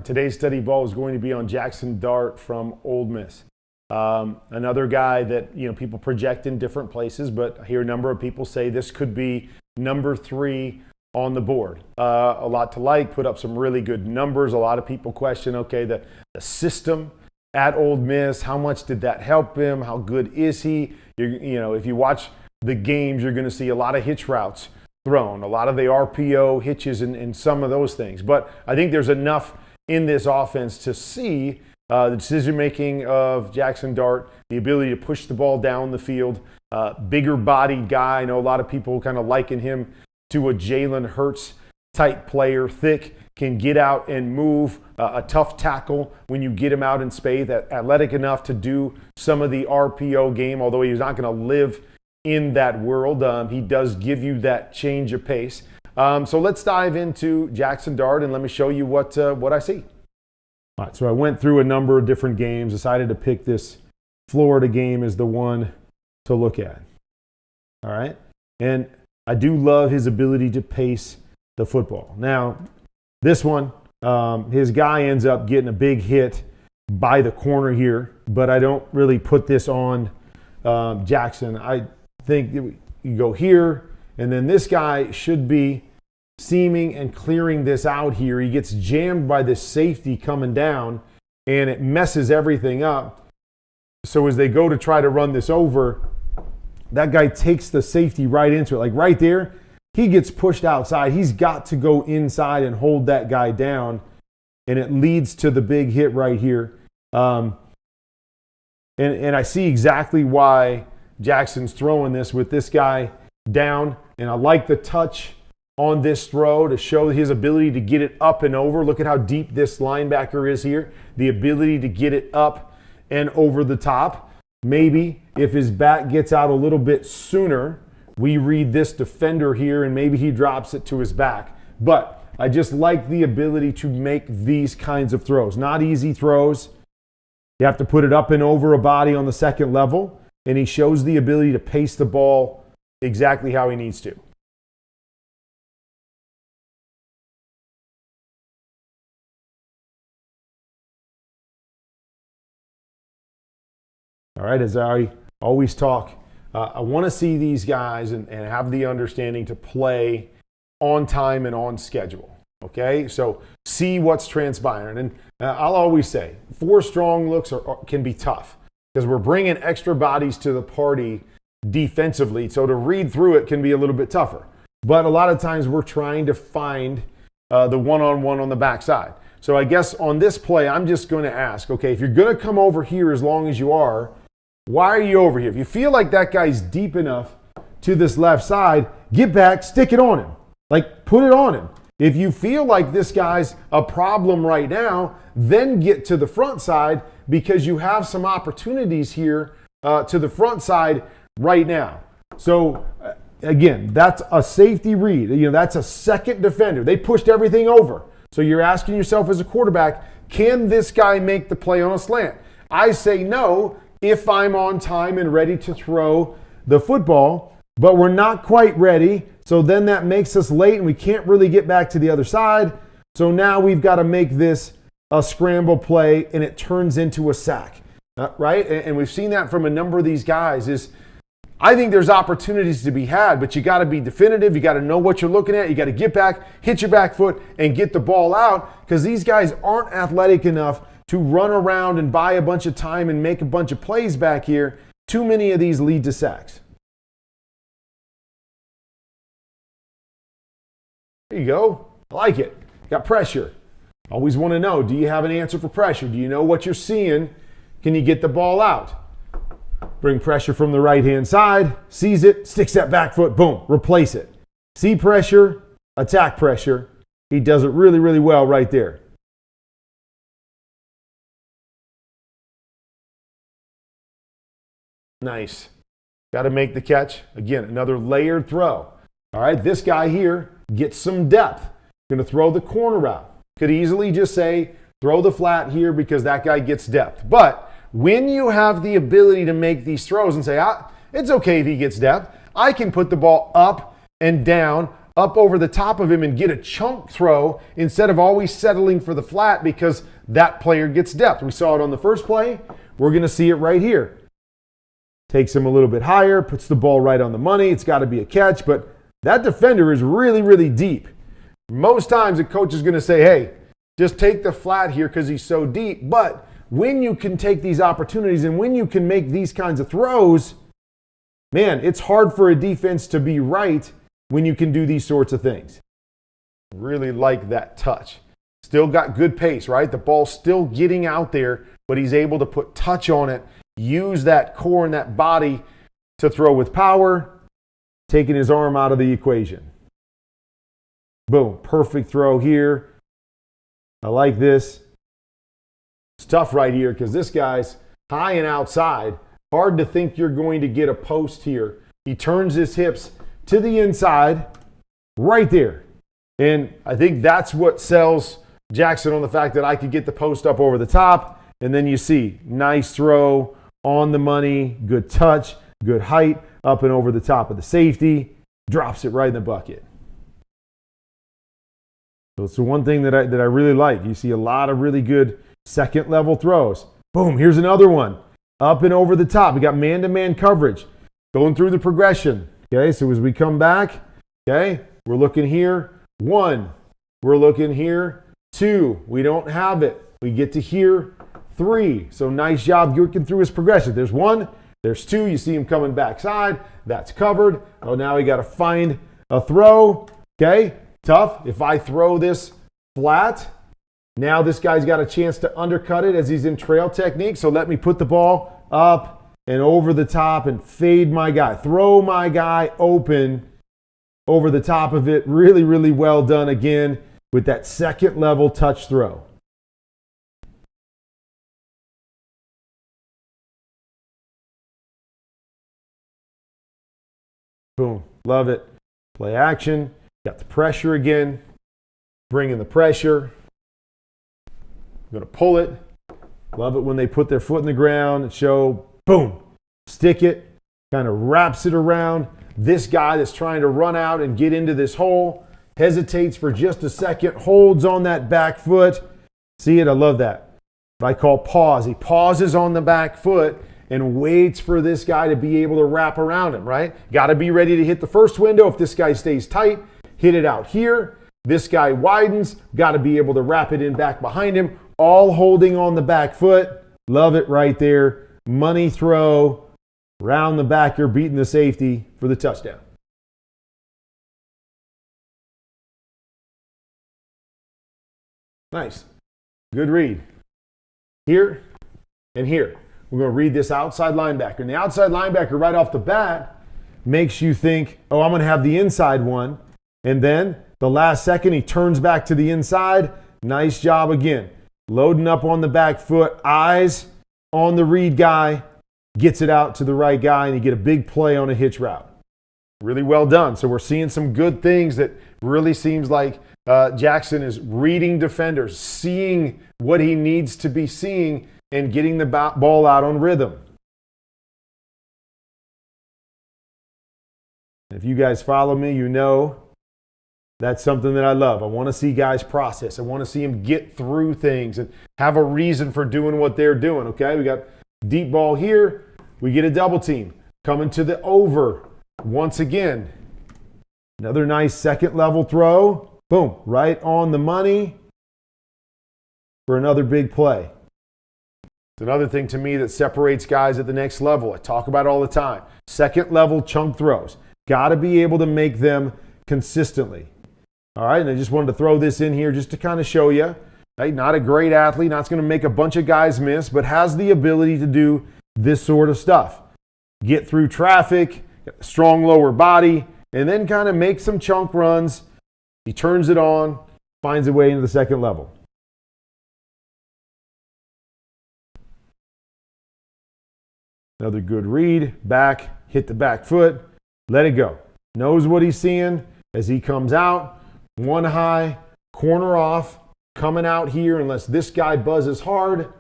Today's study ball is going to be on Jaxson Dart from Ole Miss. Another guy that people project in different places, but I hear a number of people say this could be number 3 on the board. A lot to like, put up some really good numbers. A lot of people question, okay, the system at Ole Miss, how much did that help him? How good is he? If you watch the games, you're going to see a lot of hitch routes thrown, a lot of the RPO hitches and some of those things. But I think there's enough in this offense to see the decision-making of Jaxson Dart, the ability to push the ball down the field, bigger bodied guy. I know a lot of people kind of liken him to a Jalen Hurts-type player, thick, can get out and move, a tough tackle when you get him out in space, athletic enough to do some of the RPO game, although he's not going to live in that world. He does give you that change of pace. So let's dive into Jaxson Dart and let me show you what I see. All right, so I went through a number of different games, decided to pick this Florida game as the one to look at. All right, and I do love his ability to pace the football. Now, this one, his guy ends up getting a big hit by the corner here, but I don't really put this on Jaxson. I think you go here, and then this guy should be seaming and clearing this out here. He gets jammed by this safety coming down, and it messes everything up. So as they go to try to run this over, that guy takes the safety right into it. Like right there, he gets pushed outside. He's got to go inside and hold that guy down, and it leads to the big hit right here. And I see exactly why Jackson's throwing this with this guy down, and I like the touch on this throw to show his ability to get it up and over. Look at how deep this linebacker is here. The ability to get it up and over the top. Maybe if his back gets out a little bit sooner, we read this defender here and maybe he drops it to his back. But I just like the ability to make these kinds of throws. Not easy throws. You have to put it up and over a body on the second level, and he shows the ability to pace the ball exactly how he needs to. All right, as I always talk, I want to see these guys and have the understanding to play on time and on schedule. Okay, so see what's transpiring. And I'll always say 4 strong looks can be tough because we're bringing extra bodies to the party defensively. So to read through it can be a little bit tougher. But a lot of times we're trying to find the one-on-one on the backside. So I guess on this play, I'm just going to ask, okay, if you're going to come over here as long as you are, why are you over here? If you feel like that guy's deep enough to this left side, get back, stick it on him. Like, put it on him. If you feel like this guy's a problem right now, then get to the front side because you have some opportunities here to the front side right now. So, again, that's a safety read. That's a second defender. They pushed everything over. So you're asking yourself as a quarterback, can this guy make the play on a slant? I say no if I'm on time and ready to throw the football, but we're not quite ready. So then that makes us late and we can't really get back to the other side. So now we've got to make this a scramble play and it turns into a sack, right? And we've seen that from a number of these guys. I think there's opportunities to be had, but you got to be definitive. You got to know what you're looking at. You got to get back, hit your back foot, and get the ball out because these guys aren't athletic enough to run around and buy a bunch of time and make a bunch of plays back here. Too many of these lead to sacks. There you go. I like it. Got pressure. Always want to know, do you have an answer for pressure? Do you know what you're seeing? Can you get the ball out? Bring pressure from the right-hand side, sees it, sticks that back foot, boom, replace it. See pressure, attack pressure. He does it really, really well right there. Nice. Got to make the catch. Again, another layered throw. All right, this guy here gets some depth. Going to throw the corner route. Could easily just say, throw the flat here because that guy gets depth. But when you have the ability to make these throws and say, it's okay if he gets depth, I can put the ball up and down up over the top of him and get a chunk throw instead of always settling for the flat because that player gets depth. We saw it on the first play. We're going to see it right here. Takes him a little bit higher, puts the ball right on the money. It's got to be a catch, but that defender is really, really deep. Most times a coach is going to say, hey, just take the flat here because he's so deep. But when you can take these opportunities and when you can make these kinds of throws, man, it's hard for a defense to be right when you can do these sorts of things. Really like that touch. Still got good pace, right? The ball's still getting out there, but he's able to put touch on it, use that core and that body to throw with power, taking his arm out of the equation. Boom, perfect throw here. I like this. It's tough right here because this guy's high and outside. Hard to think you're going to get a post here. He turns his hips to the inside right there. And I think that's what sells Jaxson on the fact that I could get the post up over the top. And then you see, nice throw on the money, good touch, good height, up and over the top of the safety, drops it right in the bucket. So it's the one thing that I really like. You see a lot of really good second level throws. Boom, here's another one. Up and over the top. We got man-to-man coverage. Going through the progression. Okay, so as we come back, okay, we're looking here. 1. We're looking here. 2. We don't have it. We get to here. 3. So nice job working through his progression. There's 1. There's 2. You see him coming backside. That's covered. Oh, now we got to find a throw. Okay, tough. If I throw this flat, now this guy's got a chance to undercut it as he's in trail technique. So let me put the ball up and over the top and fade my guy. Throw my guy open over the top of it. Really, really well done again with that second level touch throw. Boom. Love it. Play action. Got the pressure again. Bring in the pressure. I'm going to pull it. Love it when they put their foot in the ground and show, boom, stick it, kind of wraps it around. This guy that's trying to run out and get into this hole hesitates for just a second, holds on that back foot. See it? I love that. What I call pause. He pauses on the back foot and waits for this guy to be able to wrap around him, right? Got to be ready to hit the first window. If this guy stays tight, hit it out here. This guy widens, got to be able to wrap it in back behind him, all holding on the back foot. Love it right there. Money throw, round the back, you're beating the safety for the touchdown. Nice. Good read. Here and here. We're going to read this outside linebacker. And the outside linebacker right off the bat makes you think, oh, I'm going to have the inside one. And then the last second, he turns back to the inside. Nice job again. Loading up on the back foot, eyes on the read guy, gets it out to the right guy, and you get a big play on a hitch route. Really well done. So we're seeing some good things that really seems like Jaxson is reading defenders, seeing what he needs to be seeing, and getting the ball out on rhythm. If you guys follow me, you know that's something that I love. I want to see guys process. I want to see them get through things and have a reason for doing what they're doing, okay? We got deep ball here. We get a double team. Coming to the over once again. Another nice second level throw. Boom, right on the money for another big play. It's another thing to me that separates guys at the next level. I talk about it all the time. Second level chunk throws. Got to be able to make them consistently. All right, and I just wanted to throw this in here just to kind of show you. Right? Not a great athlete, not going to make a bunch of guys miss, but has the ability to do this sort of stuff. Get through traffic, strong lower body, and then kind of make some chunk runs. He turns it on, finds a way into the second level. Another good read, back, hit the back foot, let it go. Knows what he's seeing as he comes out. One high, corner off, coming out here unless this guy buzzes hard.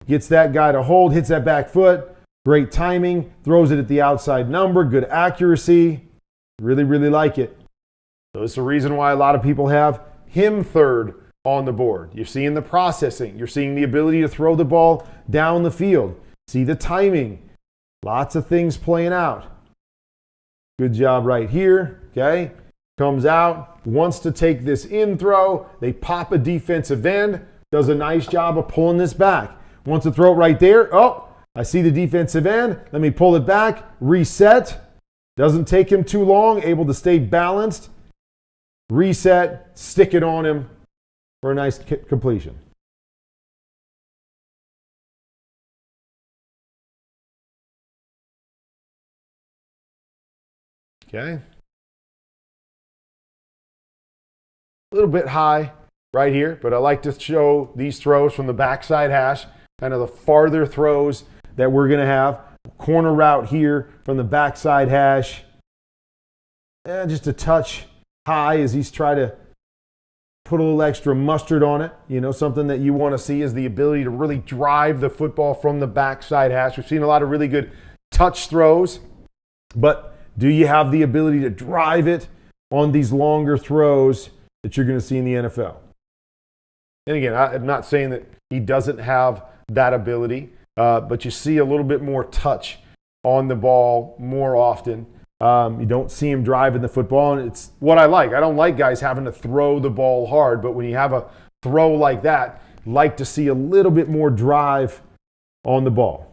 Gets that guy to hold, hits that back foot. Great timing, throws it at the outside number, good accuracy. Really, really like it. So it's the reason why a lot of people have him third on the board. You're seeing the processing. You're seeing the ability to throw the ball down the field. See the timing. Lots of things playing out. Good job right here, okay? Comes out, wants to take this in throw. They pop a defensive end. Does a nice job of pulling this back. Wants to throw it right there. Oh, I see the defensive end. Let me pull it back. Reset. Doesn't take him too long. Able to stay balanced. Reset. Stick it on him for a nice completion. Okay. A little bit high right here, but I like to show these throws from the backside hash, kind of the farther throws that we're going to have. Corner route here from the backside hash. Just a touch high as he's trying to put a little extra mustard on it. You know, something that you want to see is the ability to really drive the football from the backside hash. We've seen a lot of really good touch throws, but do you have the ability to drive it on these longer throws that you're going to see in the NFL? And again, I'm not saying that he doesn't have that ability, but you see a little bit more touch on the ball more often. You don't see him driving the football, and it's what I like. I don't like guys having to throw the ball hard, but when you have a throw like that, like to see a little bit more drive on the ball.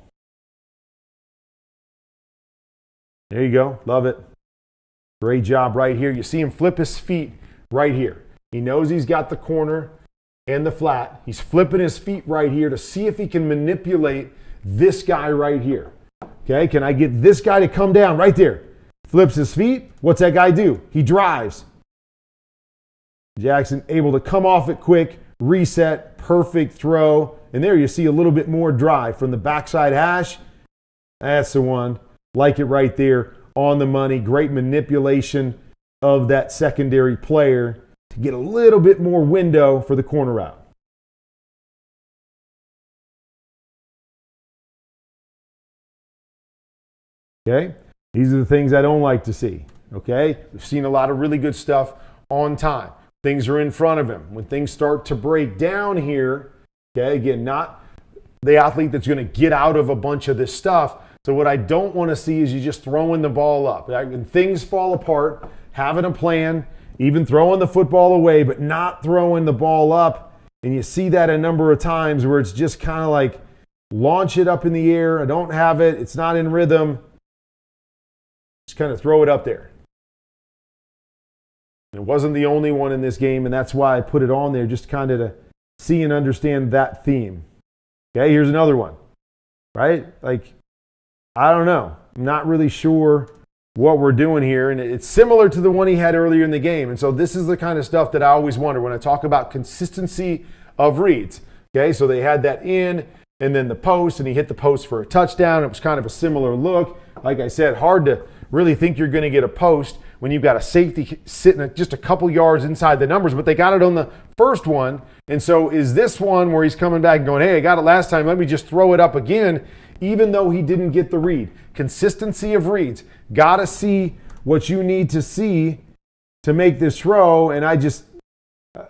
There you go. Love it. Great job right here. You see him flip his feet right here. He knows he's got the corner and the flat. He's flipping his feet right here to see if he can manipulate this guy right here. Okay, can I get this guy to come down right there? Flips his feet. What's that guy do? He drives. Jaxson able to come off it quick, reset, perfect throw. And there you see a little bit more drive from the backside hash. That's the one. Like it right there on the money. Great manipulation of that secondary player to get a little bit more window for the corner route. Okay? These are the things I don't like to see. Okay? We've seen a lot of really good stuff on time. Things are in front of him. When things start to break down here, okay, again, not the athlete that's going to get out of a bunch of this stuff. So what I don't want to see is you just throwing the ball up. When things fall apart, having a plan, even throwing the football away, but not throwing the ball up. And you see that a number of times where it's just kind of like launch it up in the air. I don't have it. It's not in rhythm. Just kind of throw it up there. It wasn't the only one in this game, and that's why I put it on there, just kind of to see and understand that theme. Okay, here's another one. Right? Like, I don't know. I'm not really sure what we're doing here. And it's similar to the one he had earlier in the game. And so this is the kind of stuff that I always wonder when I talk about consistency of reads. Okay, so they had that in and then the post, and he hit the post for a touchdown. It was kind of a similar look. Like I said, hard to really think you're going to get a post when you've got a safety sitting just a couple yards inside the numbers, but they got it on the first one. And so is this one where he's coming back and going, hey, I got it last time, let me just throw it up again, even though he didn't get the read. Consistency of reads. Got to see what you need to see to make this throw. And I just,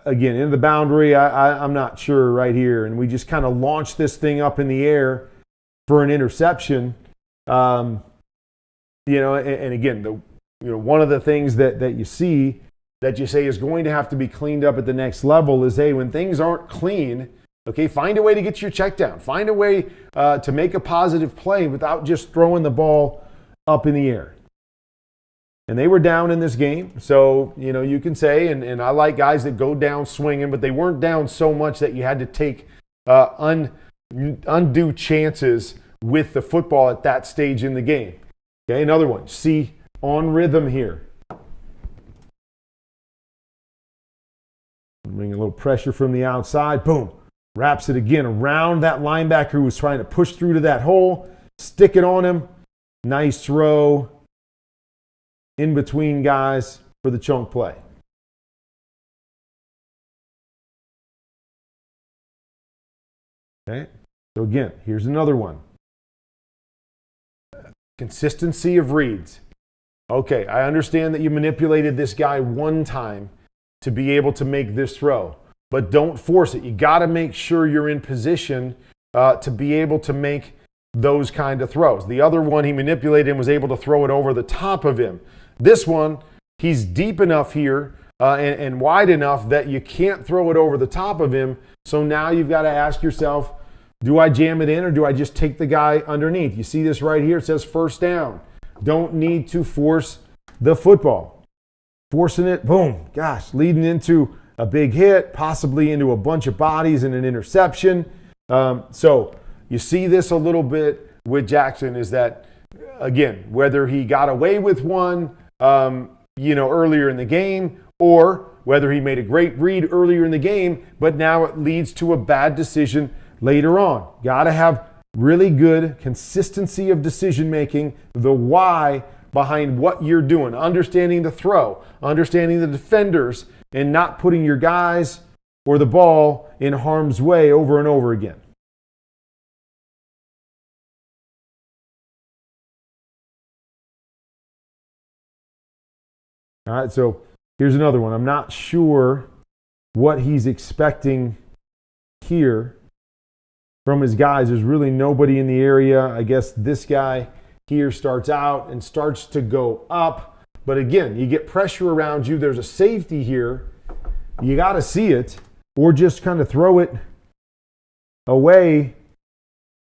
again, in the boundary, I'm not sure right here. And we just kind of launched this thing up in the air for an interception. And again, one of the things that you see that you say is going to have to be cleaned up at the next level is, hey, when things aren't clean, okay, find a way to get your check down. Find a way to make a positive play without just throwing the ball up in the air. And they were down in this game. So, you can say, and I like guys that go down swinging, but they weren't down so much that you had to take undue chances with the football at that stage in the game. Okay, another one. See, on rhythm here. Bring a little pressure from the outside. Boom. Wraps it again around that linebacker who was trying to push through to that hole. Stick it on him. Nice throw in between guys for the chunk play. Okay. So again, here's another one. Consistency of reads. Okay, I understand that you manipulated this guy one time to be able to make this throw, but don't force it. You got to make sure you're in position to be able to make those kind of throws. The other one, he manipulated and was able to throw it over the top of him. This one, he's deep enough here and wide enough that you can't throw it over the top of him. So now you've got to ask yourself, do I jam it in or do I just take the guy underneath? You see this right here. It says first down. Don't need to force the football. Forcing it, boom, gosh, leading into a big hit, possibly into a bunch of bodies and an interception. So you see this a little bit with Jaxson is that, again, whether he got away with one, earlier in the game, or whether he made a great read earlier in the game, but now it leads to a bad decision later on. Got to have really good consistency of decision making, the why behind what you're doing, understanding the throw, understanding the defenders, and not putting your guys or the ball in harm's way over and over again. All right, so here's another one. I'm not sure what he's expecting here from his guys. There's really nobody in the area. I guess this guy here starts out and starts to go up. But again, you get pressure around you. There's a safety here. You got to see it or just kind of throw it away.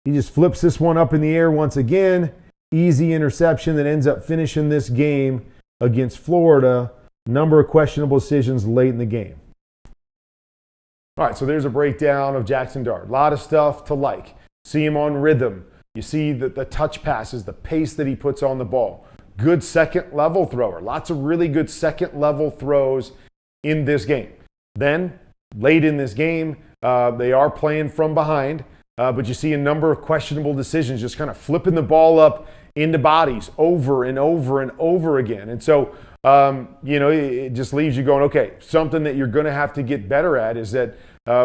He just flips this one up in the air once again. Easy interception that ends up finishing this game against Florida. Number of questionable decisions late in the game. All right, so there's a breakdown of Jaxson Dart. A lot of stuff to like. See him on rhythm. You see the touch passes, the pace that he puts on the ball. Good second level thrower. Lots of really good second level throws in this game. Then, late in this game, they are playing from behind, but you see a number of questionable decisions, just kind of flipping the ball up into bodies over and over and over again. And so, it just leaves you going, okay, something that you're going to have to get better at is that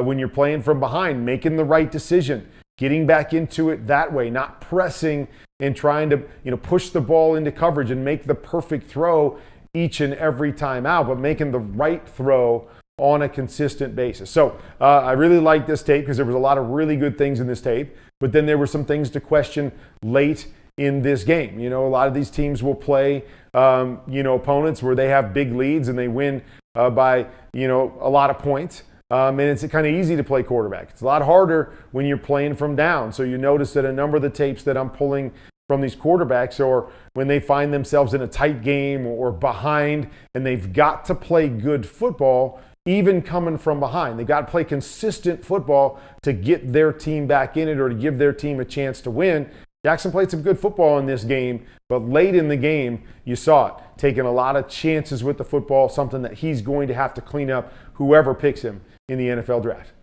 when you're playing from behind, making the right decision, getting back into it that way, not pressing and trying to, push the ball into coverage and make the perfect throw each and every time out, but making the right throw on a consistent basis. So I really like this tape because there was a lot of really good things in this tape, but then there were some things to question late in this game. A lot of these teams will play, opponents where they have big leads and they win by, a lot of points. And it's kind of easy to play quarterback. It's a lot harder when you're playing from down. So you notice that a number of the tapes that I'm pulling from these quarterbacks or when they find themselves in a tight game or behind and they've got to play good football, even coming from behind. They've got to play consistent football to get their team back in it or to give their team a chance to win. Jaxson played some good football in this game, but late in the game, you saw it. Taking a lot of chances with the football, something that he's going to have to clean up whoever picks him in the NFL draft.